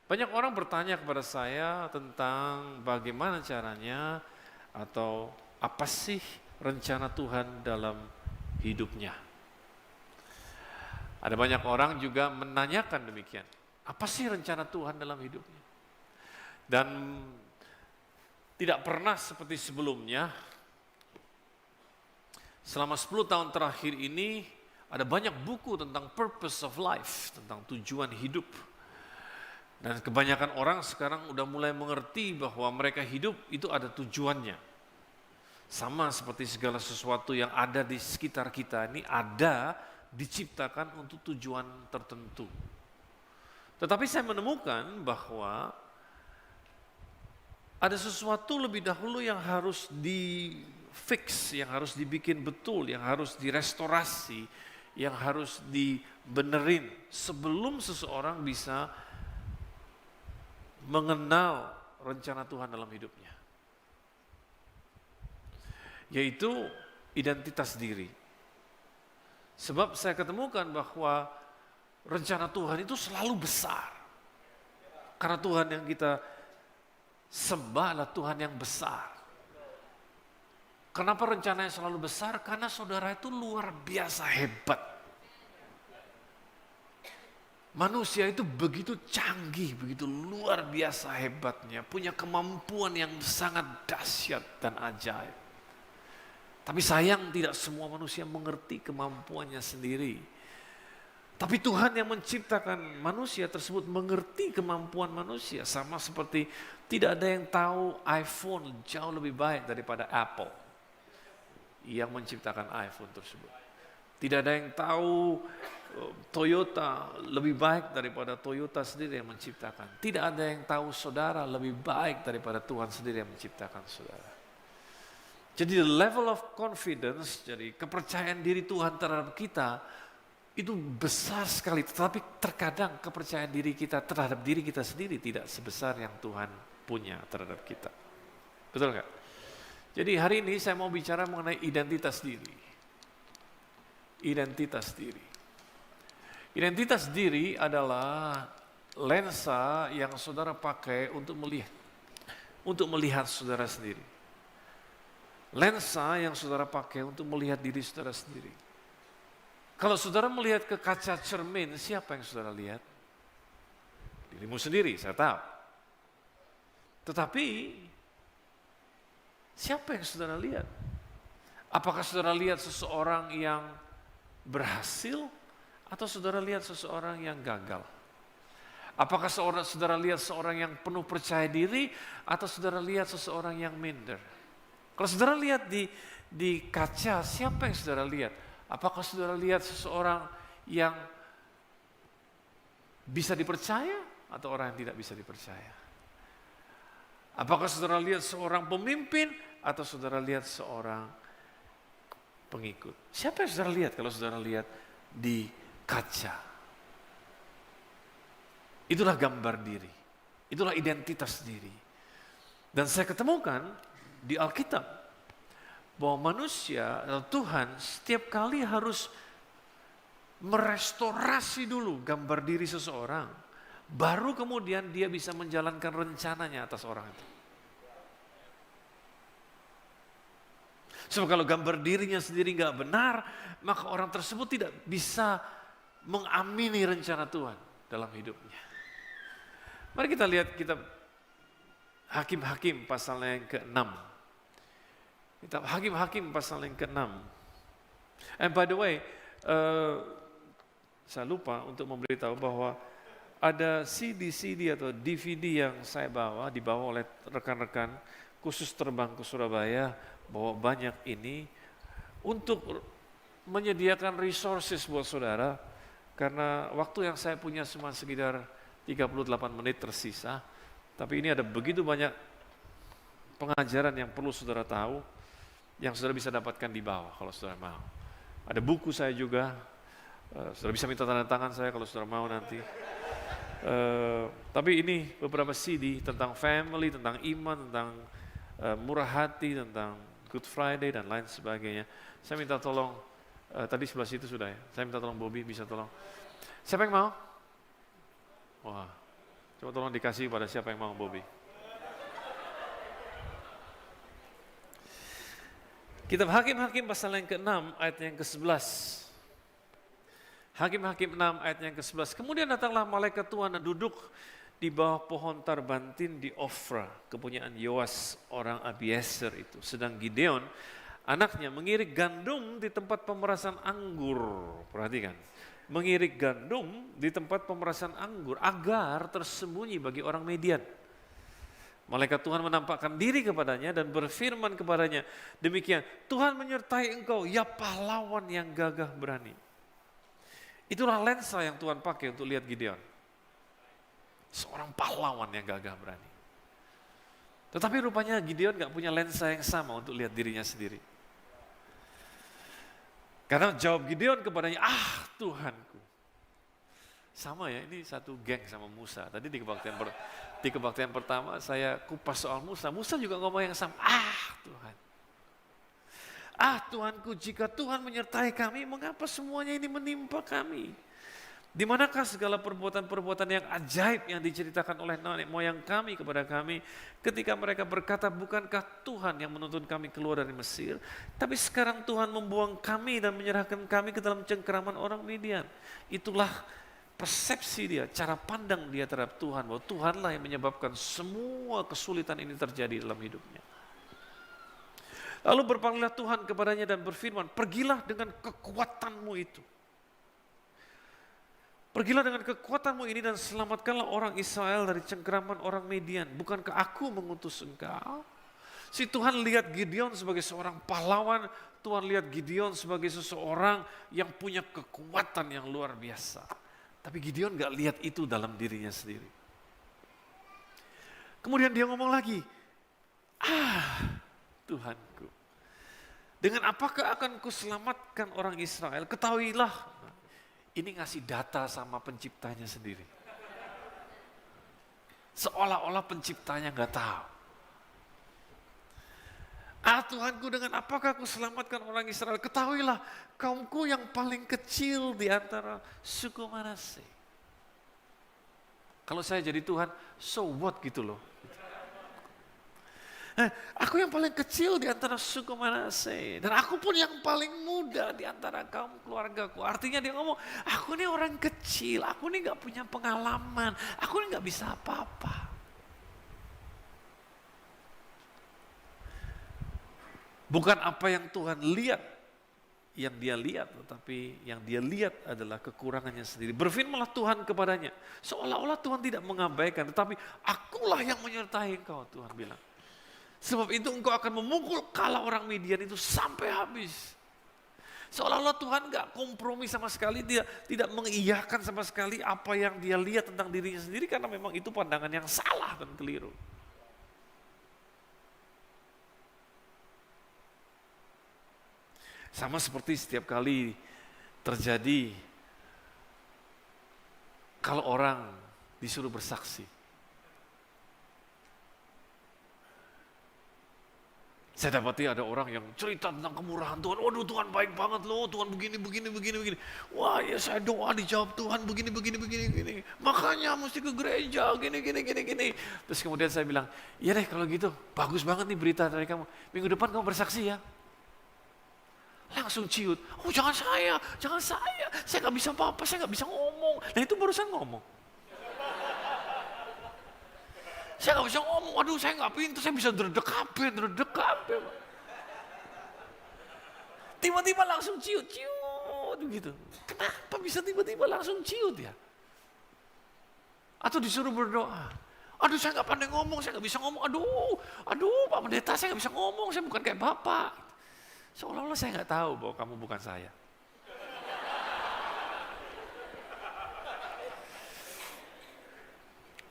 Banyak orang bertanya kepada saya tentang bagaimana caranya atau apa sih rencana Tuhan dalam hidupnya. Ada banyak orang juga menanyakan demikian. Apa sih rencana Tuhan dalam hidupnya? Dan tidak pernah seperti sebelumnya, selama 10 tahun terakhir ini ada banyak buku tentang purpose of life, tentang tujuan hidup. Dan kebanyakan orang sekarang udah mulai mengerti bahwa mereka hidup itu ada tujuannya. Sama seperti segala sesuatu yang ada di sekitar kita ini ada diciptakan untuk tujuan tertentu. Tetapi saya menemukan bahwa ada sesuatu lebih dahulu yang harus di-fix, yang harus dibikin betul, yang harus direstorasi, yang harus dibenerin sebelum seseorang bisa mengenal rencana Tuhan dalam hidupnya. Yaitu identitas diri. Sebab saya ketemukan bahwa rencana Tuhan itu selalu besar. Karena Tuhan yang kita sembah adalah Tuhan yang besar. Kenapa rencananya selalu besar? Karena saudara itu luar biasa hebat. Manusia itu begitu canggih, begitu luar biasa hebatnya, punya kemampuan yang sangat dahsyat dan ajaib. Tapi sayang tidak semua manusia mengerti kemampuannya sendiri. Tapi Tuhan yang menciptakan manusia tersebut mengerti kemampuan manusia. Sama seperti tidak ada yang tahu iPhone jauh lebih baik daripada Apple yang menciptakan iPhone tersebut. Tidak ada yang tahu Toyota lebih baik daripada Toyota sendiri yang menciptakan. Tidak ada yang tahu saudara lebih baik daripada Tuhan sendiri yang menciptakan saudara. Jadi level of confidence, jadi kepercayaan diri Tuhan terhadap kita itu besar sekali. Tetapi terkadang kepercayaan diri kita terhadap diri kita sendiri tidak sebesar yang Tuhan punya terhadap kita. Betul nggak? Jadi hari ini saya mau bicara mengenai identitas diri. Identitas diri. Identitas diri adalah lensa yang saudara pakai untuk melihat saudara sendiri. Lensa yang saudara pakai untuk melihat diri saudara sendiri. Kalau saudara melihat ke kaca cermin, siapa yang saudara lihat? Dirimu sendiri, saya tahu. Tetapi siapa yang saudara lihat? Apakah saudara lihat seseorang yang berhasil atau saudara lihat seseorang yang gagal? Apakah saudara lihat seorang yang penuh percaya diri atau saudara lihat seseorang yang minder? Kalau saudara lihat di kaca, siapa yang saudara lihat? Apakah saudara lihat seseorang yang bisa dipercaya atau orang yang tidak bisa dipercaya? Apakah saudara lihat seorang pemimpin atau saudara lihat seorang pengikut? Siapa yang saudara lihat kalau saudara lihat di kaca? Itulah gambar diri. Itulah identitas diri. Dan saya ketemukan di Alkitab bahwa manusia atau Tuhan setiap kali harus merestorasi dulu gambar diri seseorang, baru kemudian dia bisa menjalankan rencananya atas orang itu. Sebab kalau gambar dirinya sendiri nggak benar, maka orang tersebut tidak bisa mengamini rencana Tuhan dalam hidupnya. Mari kita lihat kitab Hakim-Hakim pasal yang ke-6. Kitab Hakim-Hakim pasal yang ke-6. And by the way, saya lupa untuk memberitahu bahwa ada CD-CD atau DVD yang saya dibawa oleh rekan-rekan khusus terbang ke Surabaya, bawa banyak ini untuk menyediakan resources buat saudara, karena waktu yang saya punya cuma sekitar 38 menit tersisa, tapi ini ada begitu banyak pengajaran yang perlu saudara tahu, yang saudara bisa dapatkan di bawah kalau saudara mau. Ada buku saya juga, saudara bisa minta tanda tangan saya kalau saudara mau nanti. Tapi ini beberapa CD tentang family, tentang iman, tentang murah hati, tentang Good Friday dan lain sebagainya. Saya minta tolong, tadi sebelah situ sudah ya, saya minta tolong Bobby bisa tolong. Siapa yang mau? Wah, Coba tolong dikasih pada siapa yang mau, Bobby. Kitab Hakim-Hakim pasal yang ke-6 ayat yang ke-11. Hakim-Hakim 6 ayat yang ke-11. Kemudian datanglah malaikat Tuhan dan duduk di bawah pohon tarbantin di Ofra, kepunyaan Yoas orang Abiezer itu. Sedang Gideon, anaknya, mengirik gandum di tempat pemerasan anggur. Perhatikan, mengirik gandum di tempat pemerasan anggur agar tersembunyi bagi orang Midian. Malaikat Tuhan menampakkan diri kepadanya dan berfirman kepadanya, demikian, Tuhan menyertai engkau, ya pahlawan yang gagah berani. Itulah lensa yang Tuhan pakai untuk lihat Gideon. Seorang pahlawan yang gagah berani. Tetapi rupanya Gideon gak punya lensa yang sama untuk lihat dirinya sendiri. Karena jawab Gideon kepadanya, Tuhanku. Sama ya, ini satu geng sama Musa. Tadi di kebaktian pertama saya kupas soal Musa. Musa juga ngomong yang sama, Tuhan. Tuhanku, jika Tuhan menyertai kami, mengapa semuanya ini menimpa kami? Di manakah segala perbuatan-perbuatan yang ajaib yang diceritakan oleh nenek moyang kami kepada kami ketika mereka berkata, bukankah Tuhan yang menuntun kami keluar dari Mesir? Tapi sekarang Tuhan membuang kami dan menyerahkan kami ke dalam cengkeraman orang Midian. Itulah persepsi dia, cara pandang dia terhadap Tuhan, bahwa Tuhanlah yang menyebabkan semua kesulitan ini terjadi dalam hidupnya. Lalu berpanggillah Tuhan kepadanya dan berfirman, pergilah dengan kekuatanmu itu. Pergilah dengan kekuatanmu ini dan selamatkanlah orang Israel dari cengkeraman orang Midian. Bukankah aku mengutus engkau? Si Tuhan lihat Gideon sebagai seorang pahlawan, Tuhan lihat Gideon sebagai seseorang yang punya kekuatan yang luar biasa. Tapi Gideon gak lihat itu dalam dirinya sendiri. Kemudian dia ngomong lagi, Tuhanku, dengan apakah akan kuselamatkan orang Israel? Ketahuilah, ini ngasih data sama penciptanya sendiri. Seolah-olah penciptanya gak tahu. Tuhanku, dengan apakah aku selamatkan orang Israel? Ketahuilah, kaumku yang paling kecil di antara suku Manase. Kalau saya jadi Tuhan, so what gitu loh. Aku yang paling kecil di antara suku Manase. Dan aku pun yang paling muda di antara kaum keluargaku. Artinya dia ngomong, aku ini orang kecil, aku ini gak punya pengalaman, aku ini gak bisa apa-apa. Bukan apa yang Tuhan lihat, yang dia lihat, tetapi yang dia lihat adalah kekurangannya sendiri. Berfirmanlah Tuhan kepadanya, seolah-olah Tuhan tidak mengabaikan, tetapi akulah yang menyertai engkau, Tuhan bilang. Sebab itu engkau akan memukul kala orang Midian itu sampai habis. Seolah-olah Tuhan gak kompromi sama sekali, dia tidak mengiyakan sama sekali apa yang dia lihat tentang dirinya sendiri, karena memang itu pandangan yang salah dan keliru. Sama seperti setiap kali terjadi kalau orang disuruh bersaksi. Saya dapati ada orang yang cerita tentang kemurahan Tuhan. Waduh, Tuhan baik banget loh, Tuhan begini. Wah ya, saya doa dijawab Tuhan begini. Makanya mesti ke gereja, gini. Terus kemudian saya bilang, iya deh kalau gitu, bagus banget nih berita dari kamu. Minggu depan kamu bersaksi ya. Langsung ciut, jangan saya gak bisa apa-apa, saya gak bisa ngomong. Nah itu barusan ngomong. Saya gak bisa ngomong, waduh saya gak pintar, saya bisa dredek kabeh. Tiba-tiba langsung ciut gitu. Kenapa bisa tiba-tiba langsung ciut ya? Atau disuruh berdoa. Aduh saya gak pandai ngomong, saya gak bisa ngomong. Aduh Pak Pendeta, saya gak bisa ngomong, saya bukan kayak Bapak. Seolah-olah saya nggak tahu bahwa kamu bukan saya.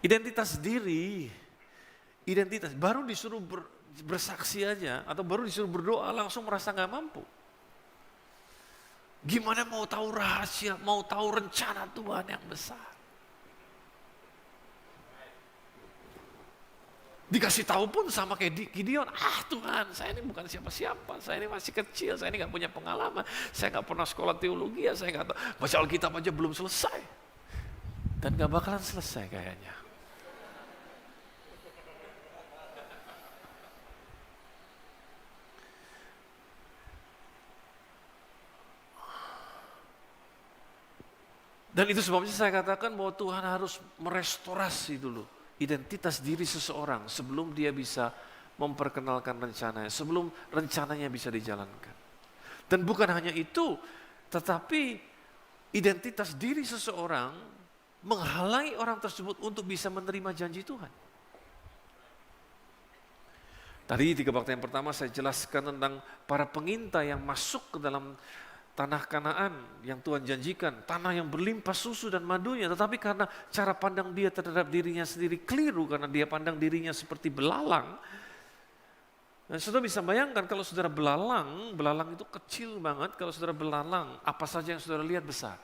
Identitas diri, baru disuruh bersaksi aja, atau baru disuruh berdoa langsung merasa nggak mampu. Gimana mau tahu rahasia, mau tahu rencana Tuhan yang besar? Dikasih tahu pun sama kayak Gideon, Tuhan, saya ini bukan siapa-siapa, saya ini masih kecil, saya ini gak punya pengalaman, saya gak pernah sekolah teologi, saya gak tahu, baca Alkitab aja belum selesai. Dan gak bakalan selesai kayaknya. Dan itu sebabnya saya katakan bahwa Tuhan harus merestorasi dulu identitas diri seseorang sebelum dia bisa memperkenalkan rencananya, sebelum rencananya bisa dijalankan. Dan bukan hanya itu, tetapi identitas diri seseorang menghalangi orang tersebut untuk bisa menerima janji Tuhan. Tadi 3 waktu yang pertama saya jelaskan tentang para pengintai yang masuk ke dalam tanah Kanaan yang Tuhan janjikan, tanah yang berlimpah susu dan madunya, tetapi karena cara pandang dia terhadap dirinya sendiri keliru, karena dia pandang dirinya seperti belalang. Dan saudara bisa bayangkan kalau saudara belalang itu kecil banget, kalau saudara belalang, apa saja yang saudara lihat besar.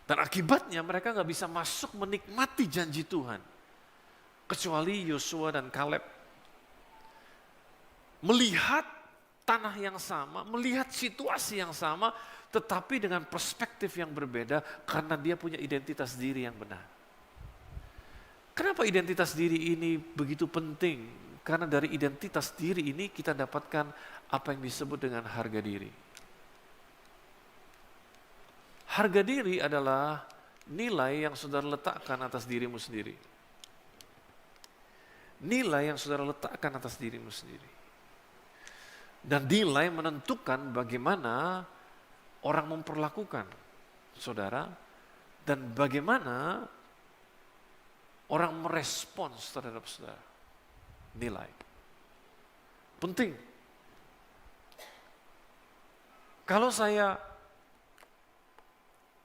Dan akibatnya mereka nggak bisa masuk menikmati janji Tuhan, kecuali Yosua dan Kaleb. Melihat tanah yang sama, melihat situasi yang sama, tetapi dengan perspektif yang berbeda karena dia punya identitas diri yang benar. Kenapa identitas diri ini begitu penting? Karena dari identitas diri ini kita dapatkan apa yang disebut dengan harga diri. Harga diri adalah nilai yang saudara letakkan atas dirimu sendiri. Nilai yang saudara letakkan atas dirimu sendiri. Dan nilai menentukan bagaimana orang memperlakukan saudara dan bagaimana orang merespons terhadap saudara. Nilai. Penting. Kalau saya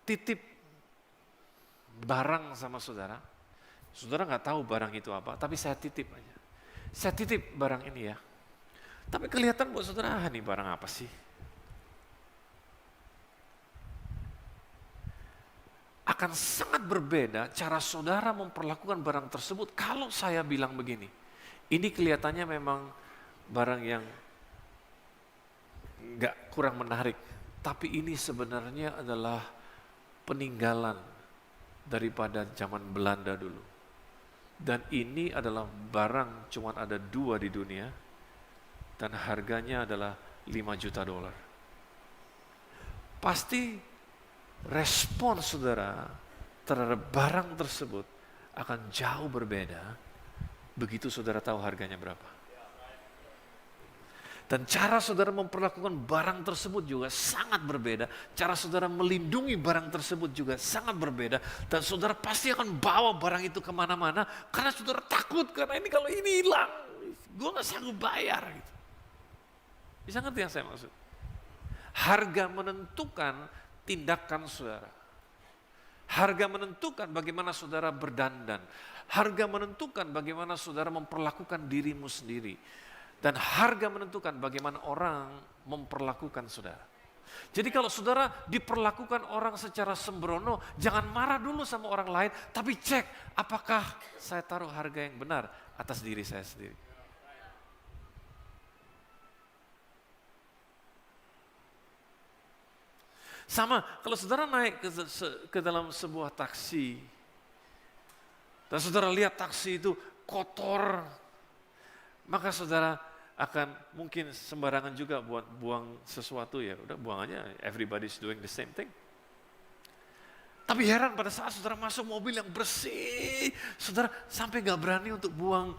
titip barang sama saudara, saudara nggak tahu barang itu apa, tapi saya titip aja. Saya titip barang ini ya. Tapi kelihatan buat saudara, nih barang apa sih? Akan sangat berbeda cara saudara memperlakukan barang tersebut kalau saya bilang begini. Ini kelihatannya memang barang yang kurang menarik. Tapi ini sebenarnya adalah peninggalan daripada zaman Belanda dulu. Dan ini adalah barang cuman ada 2 di dunia. Dan harganya adalah $5 juta. Pasti respon saudara terhadap barang tersebut akan jauh berbeda begitu saudara tahu harganya berapa. Dan cara saudara memperlakukan barang tersebut juga sangat berbeda. Cara saudara melindungi barang tersebut juga sangat berbeda. Dan saudara pasti akan bawa barang itu kemana-mana karena saudara takut, karena ini kalau ini hilang, gue gak sanggup bayar gitu. Bisa ngerti yang saya maksud? Harga menentukan tindakan saudara. Harga menentukan bagaimana saudara berdandan. Harga menentukan bagaimana saudara memperlakukan dirimu sendiri. Dan harga menentukan bagaimana orang memperlakukan saudara. Jadi kalau saudara diperlakukan orang secara sembrono, jangan marah dulu sama orang lain, tapi cek apakah saya taruh harga yang benar atas diri saya sendiri. Sama, kalau saudara naik ke dalam sebuah taksi, dan saudara lihat taksi itu kotor, maka saudara akan mungkin sembarangan juga buang sesuatu, ya udah buang aja, everybody's doing the same thing. Tapi heran pada saat saudara masuk mobil yang bersih, saudara sampai gak berani untuk buang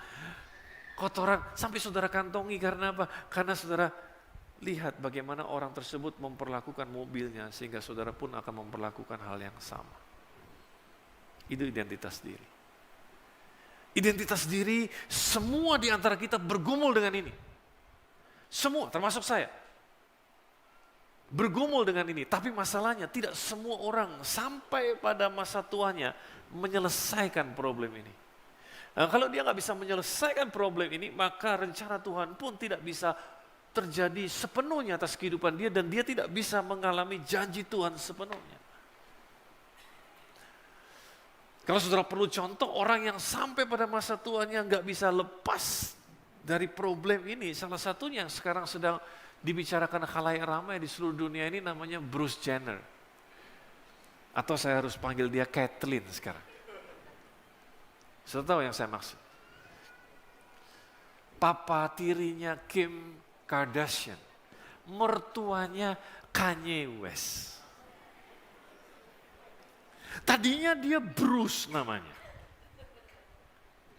kotoran, sampai saudara kantongi. Karena apa? Karena saudara lihat bagaimana orang tersebut memperlakukan mobilnya, sehingga saudara pun akan memperlakukan hal yang sama. Itu identitas diri. Identitas diri, semua di antara kita bergumul dengan ini. Semua, termasuk saya. Bergumul dengan ini, tapi masalahnya tidak semua orang sampai pada masa tuanya menyelesaikan problem ini. Nah, kalau dia nggak bisa menyelesaikan problem ini, maka rencana Tuhan pun tidak bisa terjadi sepenuhnya atas kehidupan dia, dan dia tidak bisa mengalami janji Tuhan sepenuhnya. Kalau saudara perlu contoh orang yang sampai pada masa tuanya nggak bisa lepas dari problem ini, salah satunya yang sekarang sedang dibicarakan khalayak ramai di seluruh dunia ini namanya Bruce Jenner. Atau saya harus panggil dia Caitlyn sekarang. Saudara tahu yang saya maksud? Papa tirinya Kim Kardashian, mertuanya Kanye West. Tadinya dia Bruce namanya.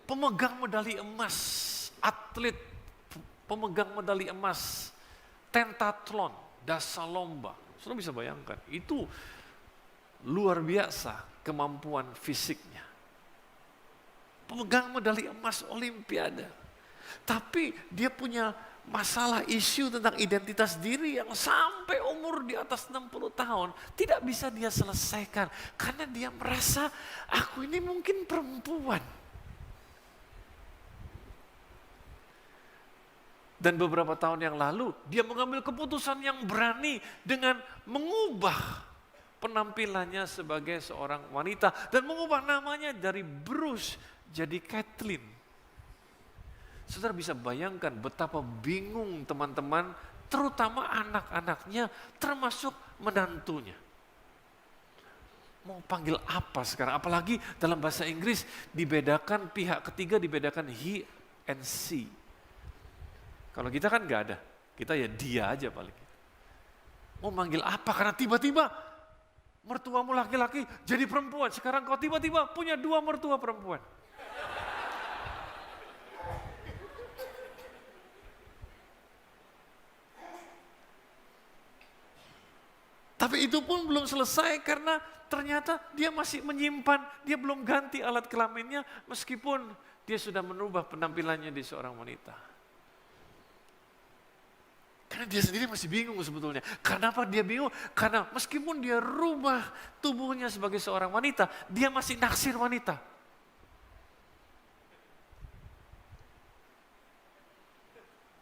Pemegang medali emas, atlet pemegang medali emas, pentathlon, dasar lomba. Saudara bisa bayangkan, itu luar biasa kemampuan fisiknya. Pemegang medali emas Olimpiade. Tapi dia punya masalah isu tentang identitas diri yang sampai umur di atas 60 tahun tidak bisa dia selesaikan. Karena dia merasa, aku ini mungkin perempuan. Dan beberapa tahun yang lalu, dia mengambil keputusan yang berani dengan mengubah penampilannya sebagai seorang wanita. Dan mengubah namanya dari Bruce jadi Kathleen. Saudara bisa bayangkan betapa bingung teman-teman, terutama anak-anaknya, termasuk menantunya. Mau panggil apa sekarang? Apalagi dalam bahasa Inggris dibedakan, pihak ketiga dibedakan he and she. Kalau kita kan nggak ada, kita ya dia aja paling. Mau manggil apa? Karena tiba-tiba mertuamu laki-laki jadi perempuan. Sekarang kau tiba-tiba punya 2 mertua perempuan. Tapi itu pun belum selesai karena ternyata dia masih menyimpan, dia belum ganti alat kelaminnya meskipun dia sudah merubah penampilannya di seorang wanita. Karena dia sendiri masih bingung sebetulnya. Kenapa dia bingung? Karena meskipun dia rubah tubuhnya sebagai seorang wanita, dia masih naksir wanita.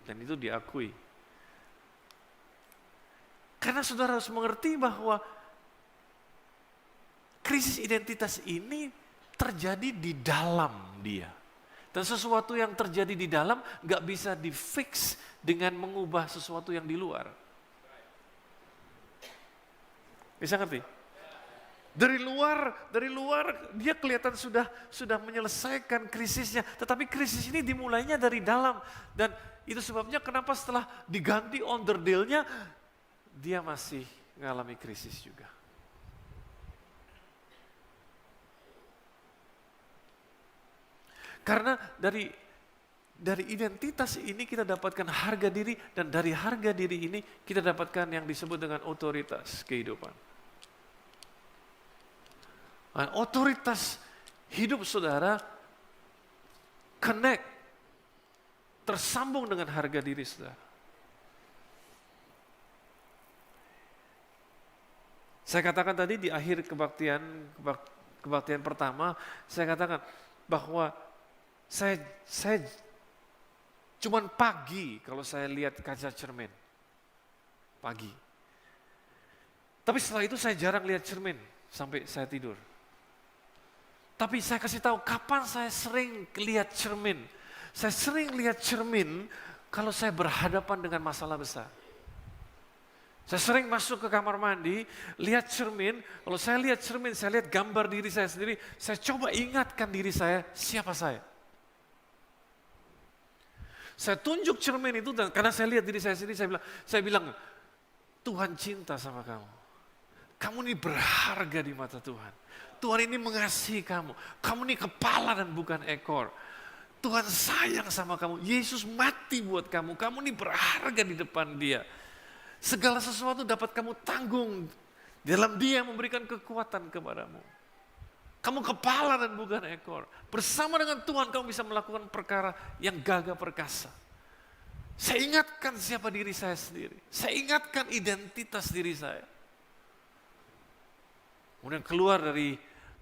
Dan itu diakui. Karena saudara harus mengerti bahwa krisis identitas ini terjadi di dalam dia. Dan sesuatu yang terjadi di dalam gak bisa di-fix dengan mengubah sesuatu yang di luar. Bisa ngerti? Dari luar dia kelihatan sudah menyelesaikan krisisnya. Tetapi krisis ini dimulainya dari dalam. Dan itu sebabnya kenapa setelah diganti onderdilnya, dia masih mengalami krisis juga. Karena dari identitas ini kita dapatkan harga diri, dan dari harga diri ini kita dapatkan yang disebut dengan otoritas kehidupan. Dan otoritas hidup saudara tersambung dengan harga diri saudara. Saya katakan tadi di akhir kebaktian pertama, saya katakan bahwa saya cuman pagi kalau saya lihat kaca cermin. Pagi. Tapi setelah itu saya jarang lihat cermin sampai saya tidur. Tapi saya kasih tahu kapan saya sering lihat cermin. Saya sering lihat cermin kalau saya berhadapan dengan masalah besar. Saya sering masuk ke kamar mandi, lihat cermin. Kalau saya lihat cermin, saya lihat gambar diri saya sendiri. Saya coba ingatkan diri saya, siapa saya. Saya tunjuk cermin itu, dan karena saya lihat diri saya sendiri, saya bilang, Tuhan cinta sama kamu. Kamu ini berharga di mata Tuhan. Tuhan ini mengasihi kamu. Kamu ini kepala dan bukan ekor. Tuhan sayang sama kamu. Yesus mati buat kamu. Kamu ini berharga di depan Dia. Segala sesuatu dapat kamu tanggung. Dalam Dia memberikan kekuatan kepadamu. Kamu kepala dan bukan ekor. Bersama dengan Tuhan kamu bisa melakukan perkara yang gagah perkasa. Saya ingatkan siapa diri saya sendiri. Saya ingatkan identitas diri saya. Kemudian keluar dari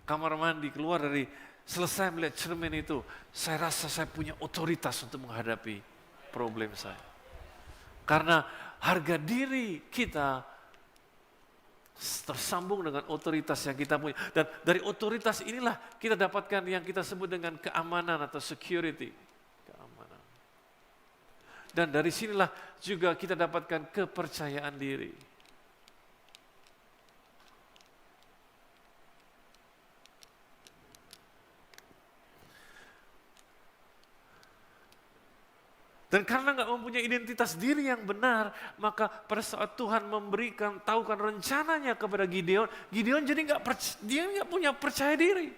kamar mandi, selesai melihat cermin itu, saya rasa saya punya otoritas untuk menghadapi problem saya. Karena harga diri kita tersambung dengan otoritas yang kita punya. Dan dari otoritas inilah kita dapatkan yang kita sebut dengan keamanan atau security. Keamanan. Dan dari sinilah juga kita dapatkan kepercayaan diri. Dan karena nggak mempunyai identitas diri yang benar, maka pada saat Tuhan memberikan, tahukan rencananya kepada Gideon, Gideon jadi dia nggak punya percaya diri.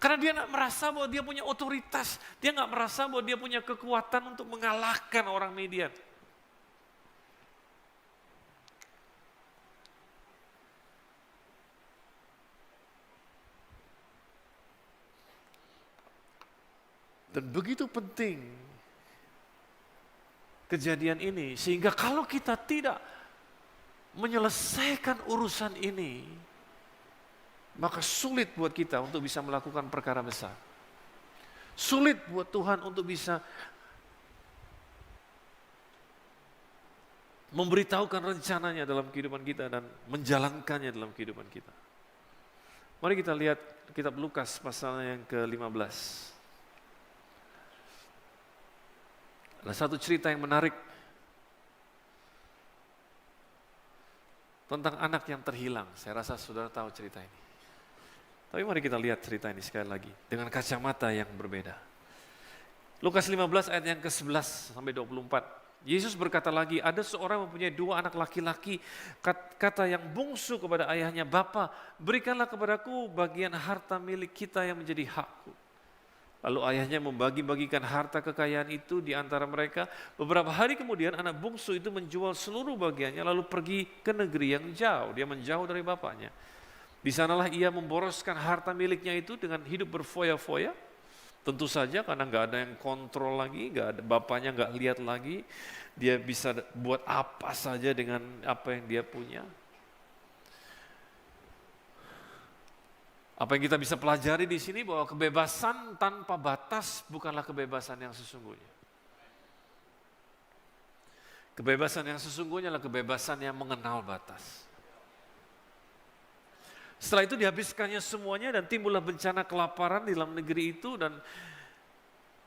Karena dia nggak merasa bahwa dia punya otoritas, dia nggak merasa bahwa dia punya kekuatan untuk mengalahkan orang Midian. Dan begitu penting kejadian ini, sehingga kalau kita tidak menyelesaikan urusan ini, maka sulit buat kita untuk bisa melakukan perkara besar. Sulit buat Tuhan untuk bisa memberitahukan rencananya dalam kehidupan kita dan menjalankannya dalam kehidupan kita. Mari kita lihat kitab Lukas pasal yang ke-15. Ada satu cerita yang menarik tentang anak yang terhilang. Saya rasa saudara tahu cerita ini. Tapi mari kita lihat cerita ini sekali lagi dengan kacamata yang berbeda. Lukas 15 ayat yang ke-11 sampai 24. Yesus berkata lagi, ada seorang mempunyai 2 anak laki-laki, kata yang bungsu kepada ayahnya, "Bapa, berikanlah kepadaku bagian harta milik kita yang menjadi hakku." Lalu ayahnya membagi-bagikan harta kekayaan itu di antara mereka. Beberapa hari kemudian anak bungsu itu menjual seluruh bagiannya lalu pergi ke negeri yang jauh. Dia menjauh dari bapaknya. Di sanalah ia memboroskan harta miliknya itu dengan hidup berfoya-foya. Tentu saja karena nggak ada yang kontrol lagi, bapaknya nggak lihat lagi. Dia bisa buat apa saja dengan apa yang dia punya. Apa yang kita bisa pelajari di sini bahwa kebebasan tanpa batas bukanlah kebebasan yang sesungguhnya. Kebebasan yang sesungguhnya adalah kebebasan yang mengenal batas. Setelah itu dihabiskannya semuanya dan timbullah bencana kelaparan di dalam negeri itu dan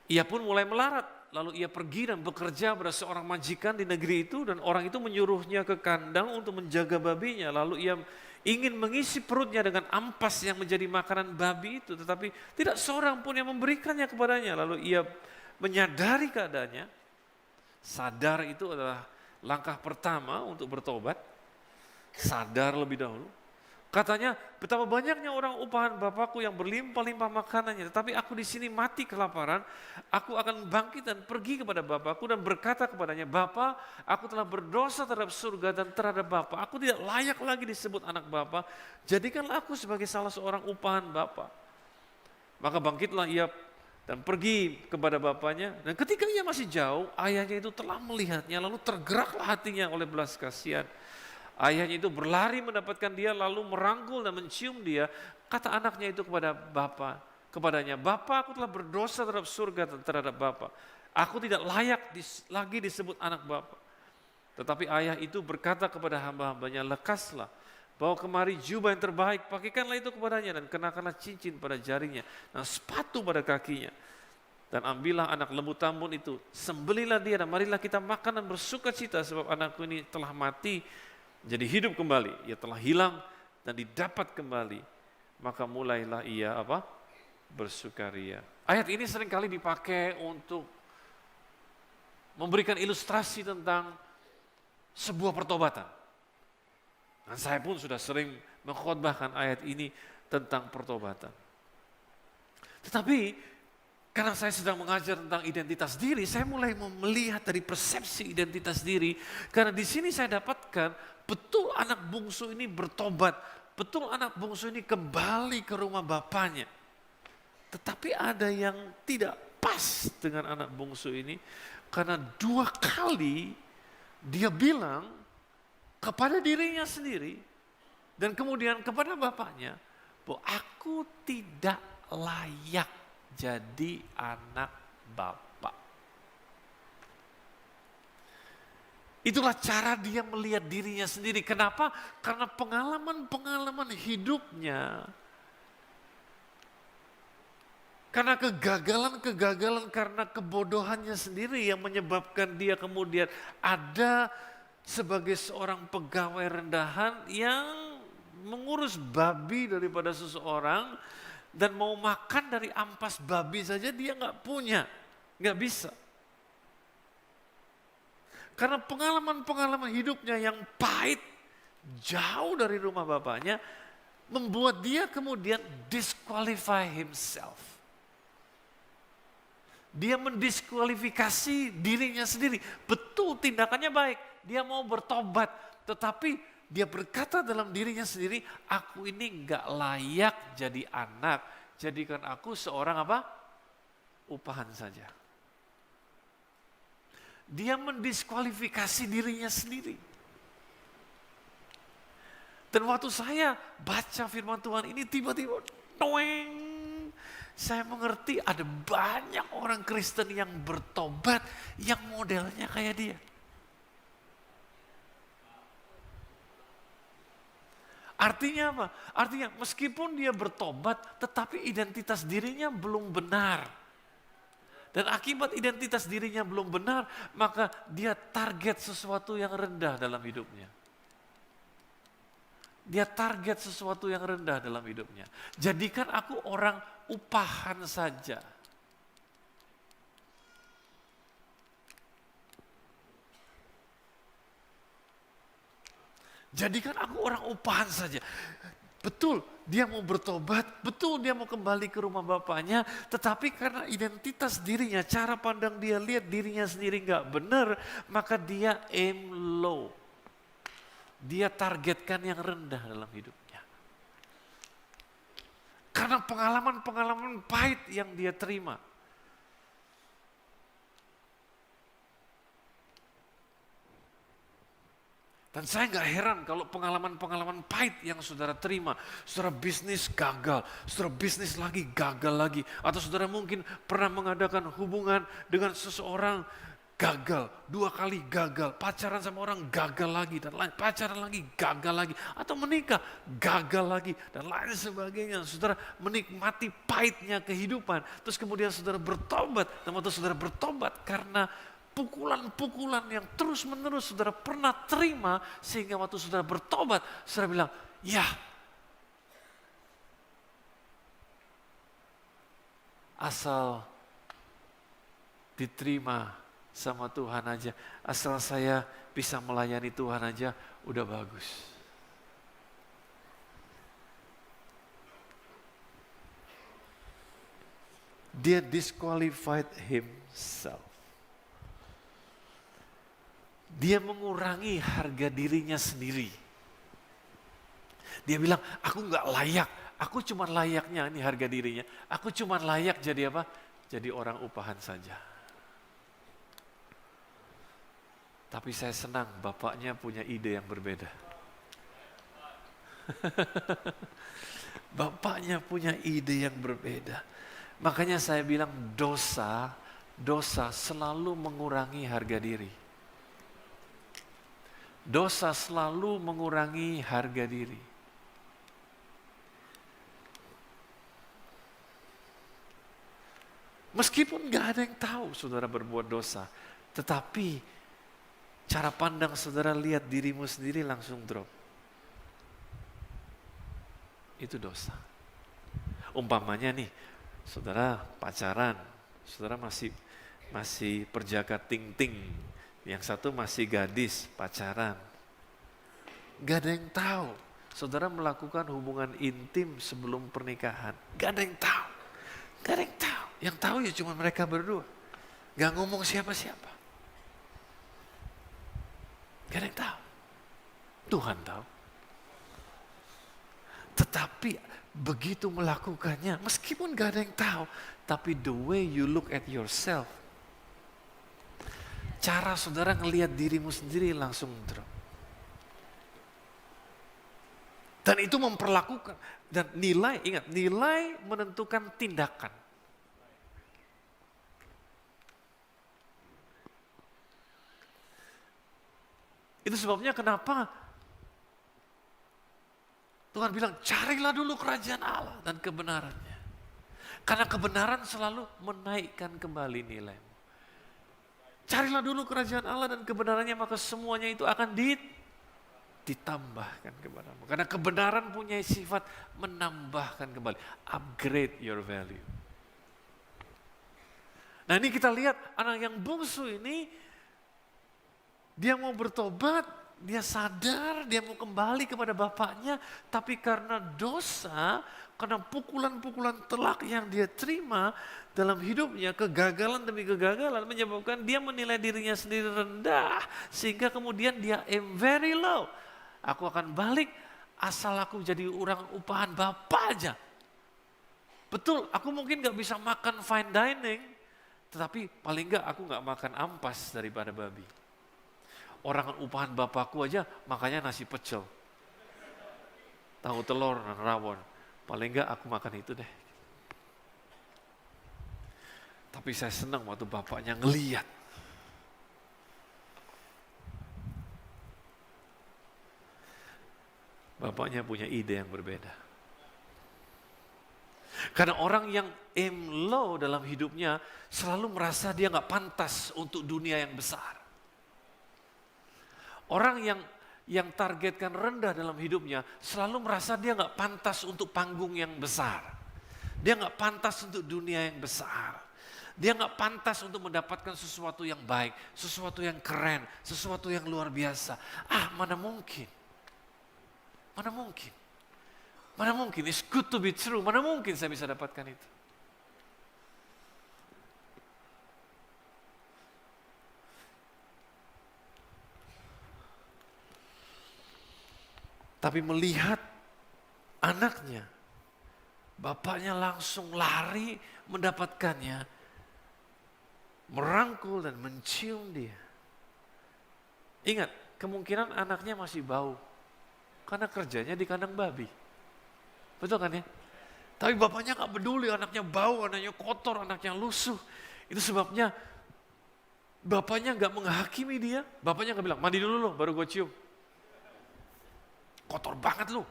ia pun mulai melarat. Lalu ia pergi dan bekerja pada seorang majikan di negeri itu dan orang itu menyuruhnya ke kandang untuk menjaga babinya. Lalu ia ingin mengisi perutnya dengan ampas yang menjadi makanan babi itu, tetapi tidak seorang pun yang memberikannya kepadanya. Lalu ia menyadari keadaannya. Sadar itu adalah langkah pertama untuk bertobat. Sadar lebih dahulu. Katanya, betapa banyaknya orang upahan Bapakku yang berlimpah-limpah makanannya, tetapi aku di sini mati kelaparan. Aku akan bangkit dan pergi kepada Bapakku dan berkata kepadanya, Bapa, aku telah berdosa terhadap surga dan terhadap Bapa. Aku tidak layak lagi disebut anak Bapa. Jadikanlah aku sebagai salah seorang upahan Bapa. Maka bangkitlah ia dan pergi kepada bapaknya. Dan ketika ia masih jauh, ayahnya itu telah melihatnya, lalu tergeraklah hatinya oleh belas kasihan. Ayahnya itu berlari mendapatkan dia lalu merangkul dan mencium dia. Kata anaknya itu kepadanya, Bapa, aku telah berdosa terhadap surga dan terhadap Bapa. Aku tidak layak lagi disebut anak Bapa. Tetapi ayah itu berkata kepada hamba-hambanya, lekaslah, bawa kemari jubah yang terbaik, pakaikanlah itu kepadanya dan kenakanlah cincin pada jarinya dan sepatu pada kakinya. Dan ambillah anak lembu tambun itu, sembelilah dia dan marilah kita makan dan bersuka cita sebab anakku ini telah mati, jadi hidup kembali, ia telah hilang dan didapat kembali. Maka mulailah ia bersukaria. Ayat ini seringkali dipakai untuk memberikan ilustrasi tentang sebuah pertobatan. Dan saya pun sudah sering mengkhotbahkan ayat ini tentang pertobatan. Tetapi karena saya sedang mengajar tentang identitas diri, saya mulai melihat dari persepsi identitas diri. Karena di sini saya dapatkan betul anak bungsu ini bertobat, betul anak bungsu ini kembali ke rumah bapaknya. Tetapi ada yang tidak pas dengan anak bungsu ini, karena 2 kali dia bilang kepada dirinya sendiri dan kemudian kepada bapaknya bahwa aku tidak layak jadi anak Bapak. Itulah cara dia melihat dirinya sendiri. Kenapa? Karena pengalaman-pengalaman hidupnya. Karena kegagalan-kegagalan, karena kebodohannya sendiri yang menyebabkan dia kemudian ada sebagai seorang pegawai rendahan yang mengurus babi daripada seseorang. Dan mau makan dari ampas babi saja dia nggak punya, nggak bisa. Karena pengalaman-pengalaman hidupnya yang pahit, jauh dari rumah bapaknya, membuat dia kemudian disqualify himself. Dia mendiskualifikasi dirinya sendiri. Betul tindakannya baik, dia mau bertobat. Tetapi dia berkata dalam dirinya sendiri, aku ini gak layak jadi anak. Jadikan aku seorang apa? Upahan saja. Dia mendiskualifikasi dirinya sendiri. Dan waktu saya baca firman Tuhan ini tiba-tiba noeng. Saya mengerti ada banyak orang Kristen yang bertobat yang modelnya kayak dia. Artinya apa? Artinya meskipun dia bertobat tetapi identitas dirinya belum benar. Dan akibat identitas dirinya belum benar maka dia target sesuatu yang rendah dalam hidupnya. Dia target sesuatu yang rendah dalam hidupnya. Jadikan aku orang upahan saja. Jadikan aku orang upahan saja. Betul, dia mau bertobat, betul dia mau kembali ke rumah bapaknya, tetapi karena identitas dirinya, cara pandang dia lihat dirinya sendiri gak benar, maka dia aim low. Dia targetkan yang rendah dalam hidupnya. Karena pengalaman-pengalaman pahit yang dia terima. Dan saya gak heran kalau pengalaman-pengalaman pahit yang saudara terima. Saudara bisnis gagal, saudara bisnis lagi gagal lagi. Atau saudara mungkin pernah mengadakan hubungan dengan seseorang, gagal, 2 kali gagal, pacaran sama orang gagal lagi, dan lain pacaran lagi gagal lagi, atau menikah gagal lagi, dan lain sebagainya. Saudara menikmati pahitnya kehidupan, terus kemudian saudara bertobat, dan waktu saudara bertobat karena pukulan-pukulan yang terus-menerus saudara pernah terima, sehingga waktu saudara bertobat, saudara bilang, ya, asal diterima sama Tuhan aja, asal saya bisa melayani Tuhan aja, udah bagus. Dia disqualified himself. Dia mengurangi harga dirinya sendiri. Dia bilang, aku gak layak, aku cuma layaknya, ini harga dirinya, aku cuma layak jadi apa? Jadi orang upahan saja. Tapi saya senang bapaknya punya ide yang berbeda. Bapaknya punya ide yang berbeda. Makanya saya bilang dosa selalu mengurangi harga diri. Dosa selalu mengurangi harga diri. Meskipun gak ada yang tahu saudara berbuat dosa, tetapi cara pandang saudara lihat dirimu sendiri langsung drop. Itu dosa. Umpamanya nih, saudara pacaran, saudara masih perjaka ting-ting, yang satu masih gadis pacaran. Gak ada yang tahu. Saudara melakukan hubungan intim sebelum pernikahan. Gak ada yang tahu. Gak ada yang tahu. Yang tahu ya cuma mereka berdua. Gak ngomong siapa-siapa. Gak ada yang tahu. Tuhan tahu. Tetapi begitu melakukannya, meskipun gak ada yang tahu, tapi the way you look at yourself, cara saudara ngelihat dirimu sendiri langsung drop. Dan itu memperlakukan, dan nilai, ingat, nilai menentukan tindakan. Itu sebabnya kenapa Tuhan bilang, carilah dulu kerajaan Allah dan kebenarannya. Karena kebenaran selalu menaikkan kembali nilaimu. Carilah dulu kerajaan Allah dan kebenarannya, maka semuanya itu akan ditambahkan kepadamu. Karena kebenaran punya sifat menambahkan kembali. Upgrade your value. Nah ini kita lihat anak yang bungsu ini, Dia mau bertobat, dia sadar, dia mau kembali kepada bapaknya, tapi karena dosa, karena pukulan-pukulan telak yang dia terima dalam hidupnya, kegagalan demi kegagalan menyebabkan dia menilai dirinya sendiri rendah, sehingga kemudian dia aim very low. Aku akan balik asal aku jadi orang upahan bapak aja. Betul, aku mungkin gak bisa makan fine dining, tetapi paling gak aku gak makan ampas daripada babi. Orang upahan bapakku aja makanya nasi pecel, tahu telur dan rawon. Paling enggak aku makan itu deh. Tapi saya senang waktu bapaknya ngeliat. Bapaknya punya ide yang berbeda. Karena orang yang aim low dalam hidupnya selalu merasa dia nggak pantas untuk dunia yang besar. Orang yang targetkan rendah dalam hidupnya selalu merasa dia nggak pantas untuk panggung yang besar. Dia nggak pantas untuk dunia yang besar. Dia nggak pantas untuk mendapatkan sesuatu yang baik, sesuatu yang keren, sesuatu yang luar biasa. Mana mungkin? Mana mungkin? Mana mungkin? It's good to be true. Mana mungkin saya bisa dapatkan itu? Tapi melihat anaknya, bapaknya langsung lari mendapatkannya, merangkul dan mencium dia. Ingat, kemungkinan anaknya masih bau, karena kerjanya di kandang babi. Betul kan ya? Tapi bapaknya gak peduli, anaknya bau, anaknya kotor, anaknya lusuh. Itu sebabnya bapaknya gak menghakimi dia, bapaknya gak bilang, mandi dulu loh baru gue cium. Kotor banget lu.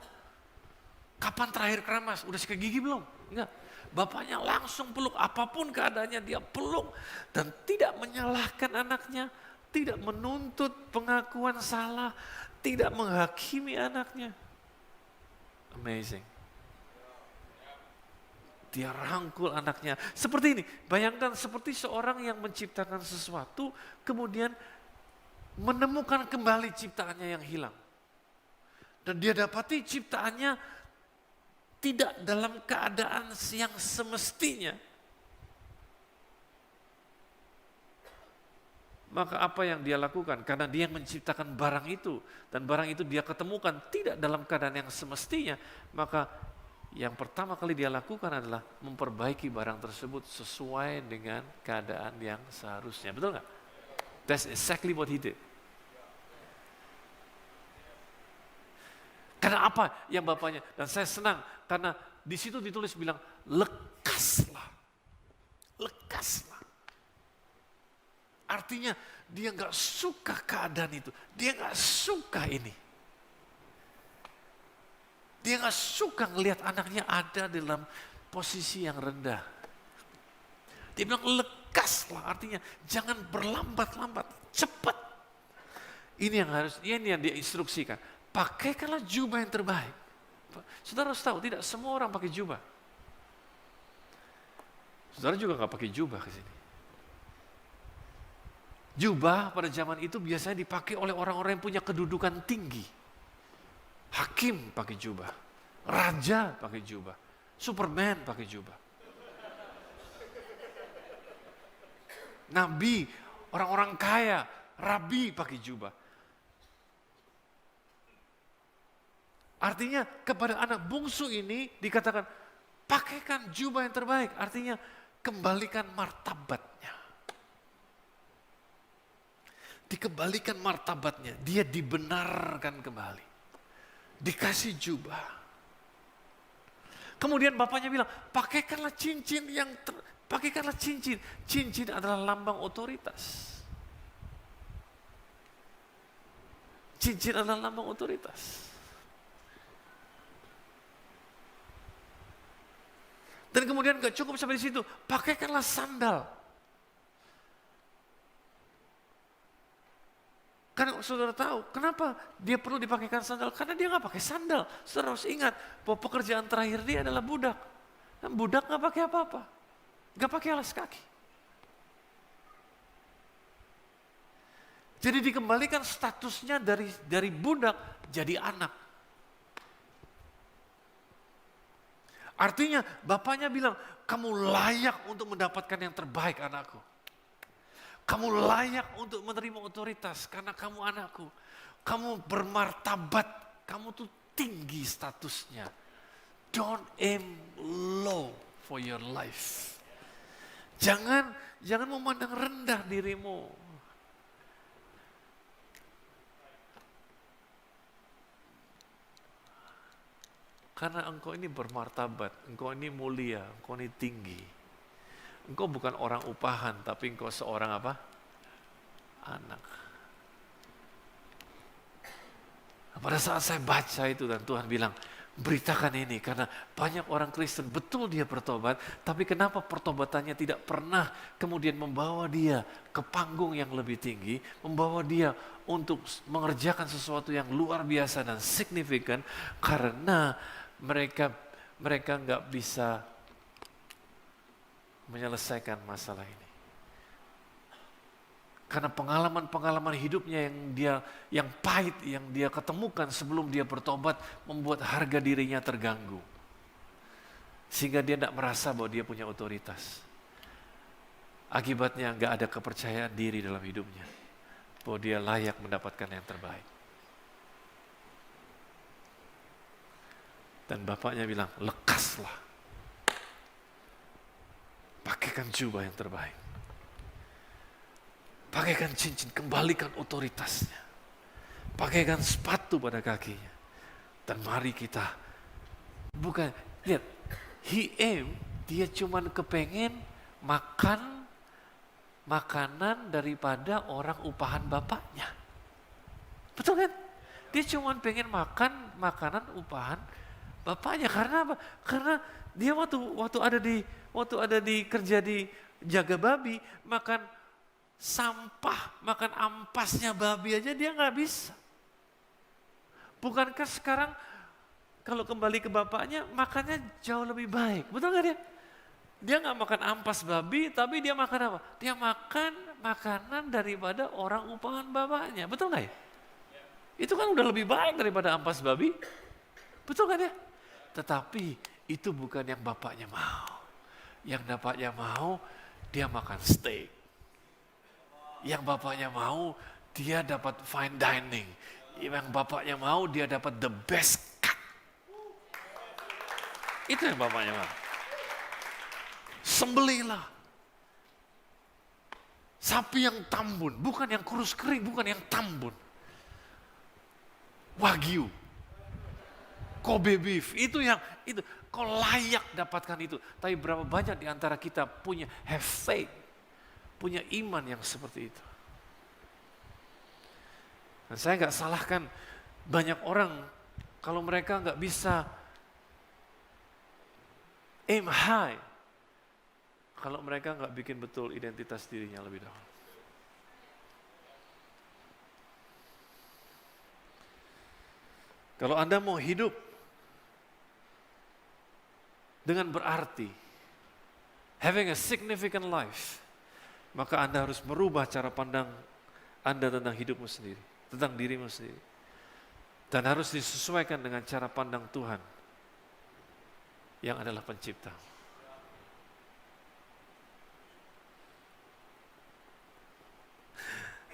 Kapan terakhir keramas? Udah sikat gigi belum? Enggak. Bapaknya langsung peluk, apapun keadaannya dia peluk. Dan tidak menyalahkan anaknya, tidak menuntut pengakuan salah, tidak menghakimi anaknya. Amazing. Dia rangkul anaknya. Seperti ini, bayangkan seperti seorang yang menciptakan sesuatu, kemudian menemukan kembali ciptaannya yang hilang. Dan dia dapati ciptaannya tidak dalam keadaan yang semestinya. Maka apa yang dia lakukan? Karena dia menciptakan barang itu. Dan barang itu dia ketemukan tidak dalam keadaan yang semestinya. Maka yang pertama kali dia lakukan adalah memperbaiki barang tersebut sesuai dengan keadaan yang seharusnya. Betul nggak? That's exactly what he did. Karena apa yang bapaknya, dan saya senang karena di situ ditulis bilang lekaslah, lekaslah. Artinya dia nggak suka keadaan itu, dia nggak suka ini, dia nggak suka ngelihat anaknya ada dalam posisi yang rendah. Dia bilang lekaslah, artinya jangan berlambat-lambat, cepat. Ini yang dia instruksikan. Pakaikanlah jubah yang terbaik. Saudara harus tahu, tidak semua orang pakai jubah. Saudara juga nggak pakai jubah ke sini. Jubah pada zaman itu biasanya dipakai oleh orang-orang yang punya kedudukan tinggi. Hakim pakai jubah, raja pakai jubah, Superman pakai jubah. Nabi, orang-orang kaya, rabi pakai jubah. Artinya kepada anak bungsu ini dikatakan pakaikan jubah yang terbaik. Artinya kembalikan martabatnya. Dikembalikan martabatnya. Dia dibenarkan kembali. Dikasih jubah. Kemudian bapaknya bilang pakaikanlah cincin yang pakaikanlah cincin. Cincin adalah lambang otoritas. Cincin adalah lambang otoritas. Dan kemudian gak cukup sampai di situ, pakaikanlah sandal. Karena saudara tahu, kenapa dia perlu dipakaikan sandal? Karena dia gak pakai sandal. Saudara harus ingat bahwa pekerjaan terakhir dia adalah budak. Dan budak gak pakai apa-apa. Gak pakai alas kaki. Jadi dikembalikan statusnya dari budak jadi anak. Artinya bapaknya bilang, kamu layak untuk mendapatkan yang terbaik anakku. Kamu layak untuk menerima otoritas karena kamu anakku. Kamu bermartabat, kamu tuh tinggi statusnya. Don't aim low for your life. Jangan memandang rendah dirimu. Karena engkau ini bermartabat, engkau ini mulia, engkau ini tinggi. Engkau bukan orang upahan, tapi engkau seorang apa? Anak. Pada saat saya baca itu dan Tuhan bilang, beritakan ini karena banyak orang Kristen betul dia bertobat, tapi kenapa pertobatannya tidak pernah kemudian membawa dia ke panggung yang lebih tinggi, membawa dia untuk mengerjakan sesuatu yang luar biasa dan signifikan karena mereka nggak bisa menyelesaikan masalah ini. Karena pengalaman-pengalaman hidupnya yang pahit yang dia ketemukan sebelum dia bertobat membuat harga dirinya terganggu. Sehingga dia tidak merasa bahwa dia punya otoritas. Akibatnya nggak ada kepercayaan diri dalam hidupnya. Bahwa dia layak mendapatkan yang terbaik. Dan bapaknya bilang, lekaslah. Pakaikan jubah yang terbaik. Pakaikan cincin, kembalikan otoritasnya. Pakaikan sepatu pada kakinya. Dan mari kita, bukan, lihat, dia cuman kepengen makan makanan daripada orang upahan bapaknya. Betul kan? Dia cuman pengen makan makanan upahan bapaknya. Karena apa? Karena dia waktu ada di kerja di jaga babi, makan sampah, makan ampasnya babi aja dia nggak bisa. Bukankah sekarang kalau kembali ke bapaknya makannya jauh lebih baik, betul nggak dia? Dia nggak makan ampas babi, tapi dia makan apa? Dia makan makanan daripada orang upahan bapaknya, betul nggak ya? Itu kan udah lebih baik daripada ampas babi, betul nggak dia? Tetapi itu bukan yang bapaknya mau. Yang bapaknya mau dia makan steak. Yang bapaknya mau, dia dapat fine dining. Yang bapaknya mau, dia dapat the best cut. Itu yang bapaknya mau. Sembelihlah. Sapi yang tambun, bukan yang kurus kering, bukan yang tambun. Wagyu. Kobe beef, itu kau layak dapatkan itu. Tapi berapa banyak di antara kita punya have faith, punya iman yang seperti itu. Dan saya nggak salahkan banyak orang kalau mereka nggak bisa aim high, kalau mereka nggak bikin betul identitas dirinya lebih dahulu. Kalau Anda mau hidup dengan berarti, having a significant life, maka Anda harus merubah cara pandang Anda tentang hidupmu sendiri, tentang dirimu sendiri. Dan harus disesuaikan dengan cara pandang Tuhan yang adalah pencipta.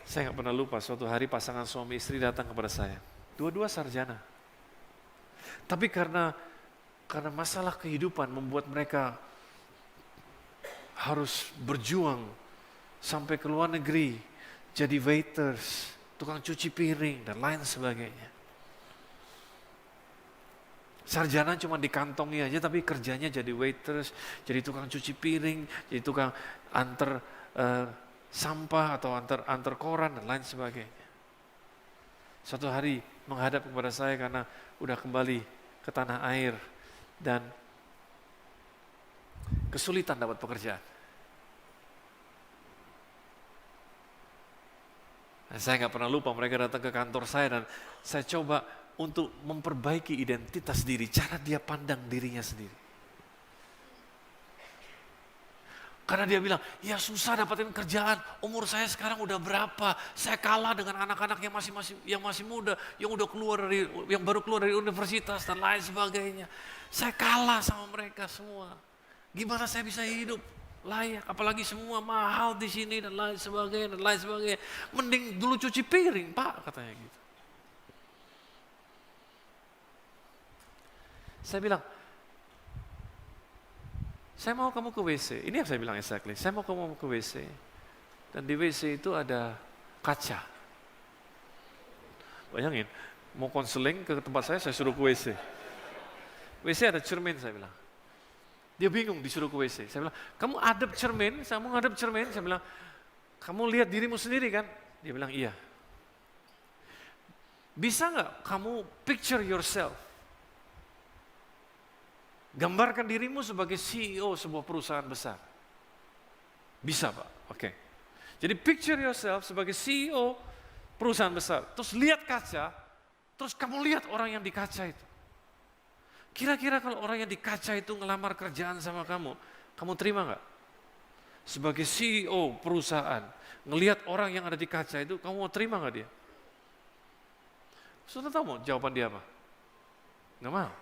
Saya nggak pernah lupa suatu hari pasangan suami istri datang kepada saya. Dua-dua sarjana. Tapi karena masalah kehidupan membuat mereka harus berjuang sampai ke luar negeri, jadi waiters, tukang cuci piring, dan lain sebagainya. Sarjana cuma dikantongi aja, tapi kerjanya jadi waiters, jadi tukang cuci piring, jadi tukang antar sampah atau antar koran, dan lain sebagainya. Suatu hari menghadap kepada saya karena udah kembali ke tanah air dan kesulitan dapat pekerjaan. Dan saya nggak pernah lupa mereka datang ke kantor saya dan saya coba untuk memperbaiki identitas diri, cara dia pandang dirinya sendiri. Karena dia bilang, ya susah dapetin kerjaan, umur saya sekarang udah berapa, saya kalah dengan anak-anak yang masih muda, yang baru keluar dari universitas dan lain sebagainya. Saya kalah sama mereka semua. Gimana saya bisa hidup layak, apalagi semua mahal di sini dan lain sebagainya. Mending dulu cuci piring, Pak, katanya gitu. Saya bilang, saya mau kamu ke WC. Ini yang saya bilang exactly. Saya mau kamu ke WC. Dan di WC itu ada kaca. Bayangin, mau konseling ke tempat saya suruh ke WC. WC ada cermin, saya bilang. Dia bingung disuruh ke WC. Saya bilang, kamu hadap cermin, saya mau ngadep cermin. Saya bilang, kamu lihat dirimu sendiri kan? Dia bilang, iya. Bisa nggak kamu picture yourself? Gambarkan dirimu sebagai CEO sebuah perusahaan besar. Bisa, Pak. Oke. Jadi picture yourself sebagai CEO perusahaan besar. Terus lihat kaca, terus kamu lihat orang yang di kaca itu. Kira-kira kalau orang yang di kaca itu ngelamar kerjaan sama kamu terima nggak? Sebagai CEO perusahaan, ngelihat orang yang ada di kaca itu, kamu mau terima nggak dia? Sudah tahu mau jawaban dia apa? Nggak mau.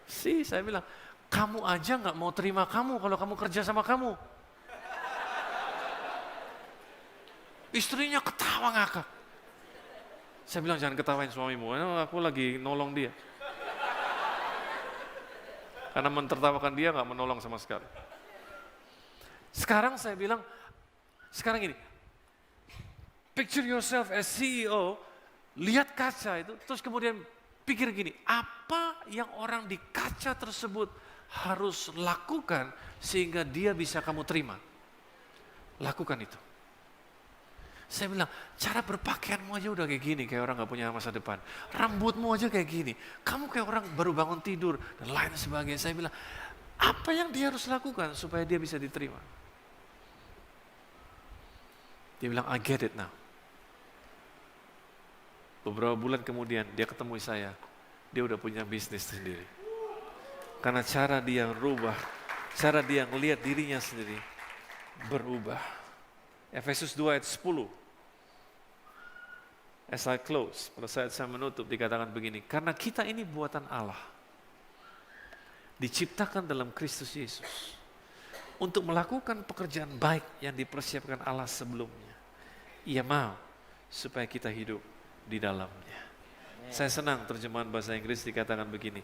Saya bilang, kamu aja nggak mau terima kamu kalau kamu kerja sama kamu. Istrinya ketawa ngakak. Saya bilang, jangan ketawain suamimu, aku lagi nolong dia. Karena mentertawakan dia nggak menolong sama sekali. Sekarang saya bilang, sekarang ini, picture yourself as CEO, lihat kaca itu, terus kemudian pikir gini, apa yang orang di kaca tersebut harus lakukan sehingga dia bisa kamu terima? Lakukan itu. Saya bilang, cara berpakaianmu aja udah kayak gini, kayak orang gak punya masa depan. Rambutmu aja kayak gini, kamu kayak orang baru bangun tidur, dan lain sebagainya. Saya bilang, apa yang dia harus lakukan supaya dia bisa diterima? Dia bilang, I get it now. Beberapa bulan kemudian dia ketemu saya, dia udah punya bisnis sendiri. Karena cara dia berubah, cara dia ngelihat dirinya sendiri berubah. Efesus 2 ayat 10. As I close, pada saat saya menutup dikatakan begini, karena kita ini buatan Allah, diciptakan dalam Kristus Yesus, untuk melakukan pekerjaan baik yang dipersiapkan Allah sebelumnya. Ia mau supaya kita hidup di dalamnya. Saya senang terjemahan bahasa Inggris dikatakan begini.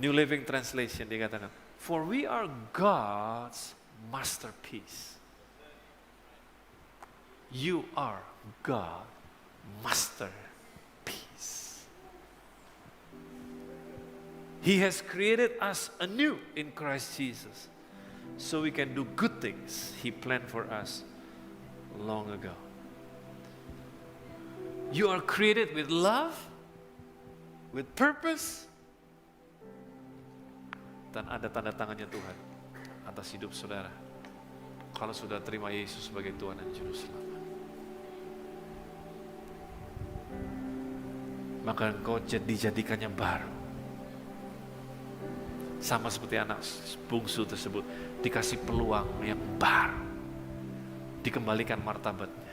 New Living Translation dikatakan, for we are God's masterpiece. You are God's masterpiece. He has created us anew in Christ Jesus, so we can do good things He planned for us long ago. You are created with love, with purpose, dan ada tanda tangannya Tuhan atas hidup saudara. Kalau sudah terima Yesus sebagai Tuhan dan Juru Selamat, maka engkau dijadikannya baru. Sama seperti anak bungsu tersebut, dikasih peluang yang baru, dikembalikan martabatnya,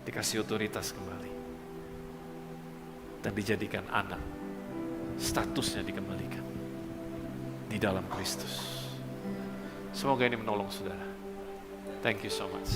dikasih otoritas kembali, dan dijadikan anak, statusnya dikembalikan di dalam Kristus. Semoga ini menolong saudara. Thank you so much.